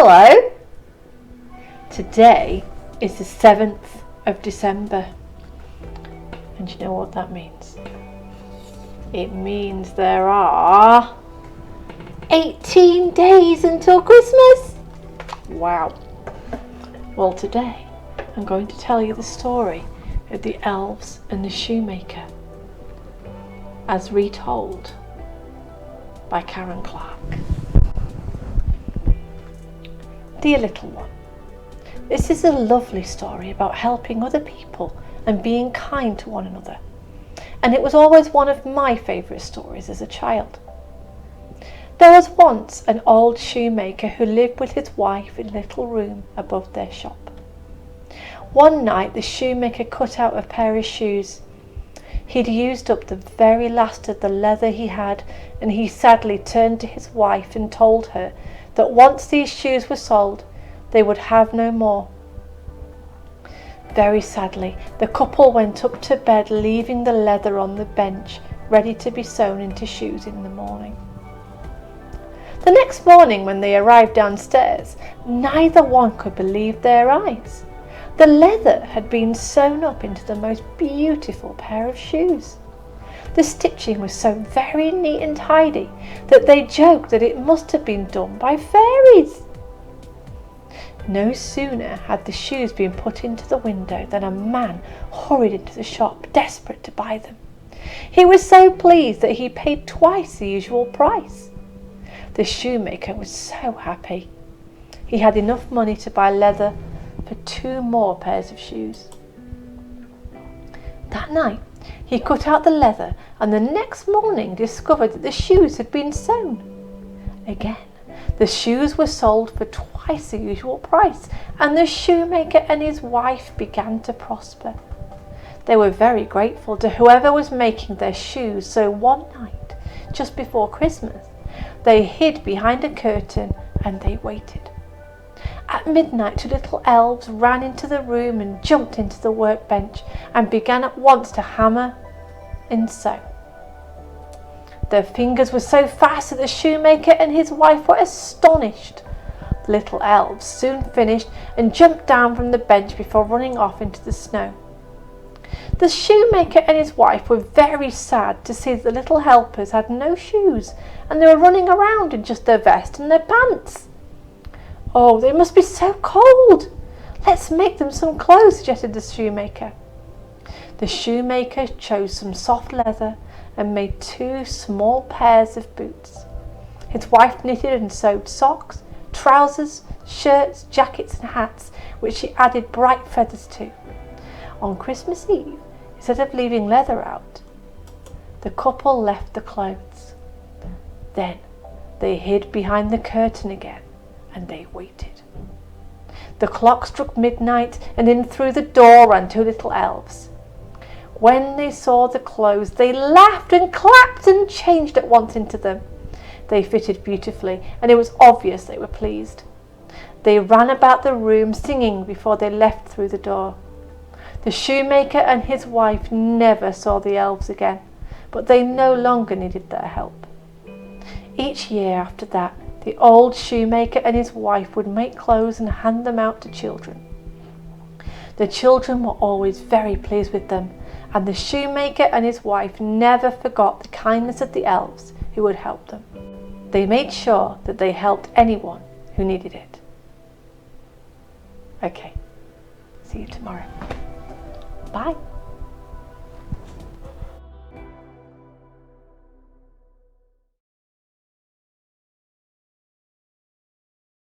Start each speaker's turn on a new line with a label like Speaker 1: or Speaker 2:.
Speaker 1: Hello! Today is the 7th of December. And you know what that means? It means there are 18 days until Christmas! Wow. Well, today I'm going to tell you the story of the elves and the shoemaker, as retold by Karen Clark. Dear little one, this is a lovely story about helping other people and being kind to one another, and it was always one of my favourite stories as a child. There was once an old shoemaker who lived with his wife in a little room above their shop. One night the shoemaker cut out a pair of shoes. He'd used up the very last of the leather he had, and he sadly turned to his wife and told her that once these shoes were sold, they would have no more. Very sadly, the couple went up to bed, leaving the leather on the bench, ready to be sewn into shoes in the morning. The next morning, when they arrived downstairs, neither one could believe their eyes. The leather had been sewn up into the most beautiful pair of shoes. The stitching was so very neat and tidy that they joked that it must have been done by fairies. No sooner had the shoes been put into the window than a man hurried into the shop, desperate to buy them. He was so pleased that he paid twice the usual price. The shoemaker was so happy. He had enough money to buy leather for 2 more pairs of shoes. That night he cut out the leather, and the next morning discovered that the shoes had been sewn. Again, the shoes were sold for twice the usual price, and the shoemaker and his wife began to prosper. They were very grateful to whoever was making their shoes, so one night, just before Christmas, they hid behind a curtain and they waited. At midnight, 2 little elves ran into the room and jumped into the workbench and began at once to hammer and sew. Their fingers were so fast that the shoemaker and his wife were astonished. The little elves soon finished and jumped down from the bench before running off into the snow. The shoemaker and his wife were very sad to see that the little helpers had no shoes, and they were running around in just their vest and their pants. "Oh, they must be so cold. Let's make them some clothes," suggested the shoemaker. The shoemaker chose some soft leather and made 2 small pairs of boots. His wife knitted and sewed socks, trousers, shirts, jackets and hats, which she added bright feathers to. On Christmas Eve, instead of leaving leather out, the couple left the clothes. Then they hid behind the curtain again and they waited. The clock struck midnight, and in through the door ran 2 little elves. When they saw the clothes, they laughed and clapped and changed at once into them. They fitted beautifully, and it was obvious they were pleased. They ran about the room singing before they left through the door. The shoemaker and his wife never saw the elves again, but they no longer needed their help. Each year after that, the old shoemaker and his wife would make clothes and hand them out to children. The children were always very pleased with them, and the shoemaker and his wife never forgot the kindness of the elves who would help them. They made sure that they helped anyone who needed it. Okay, see you tomorrow. Bye.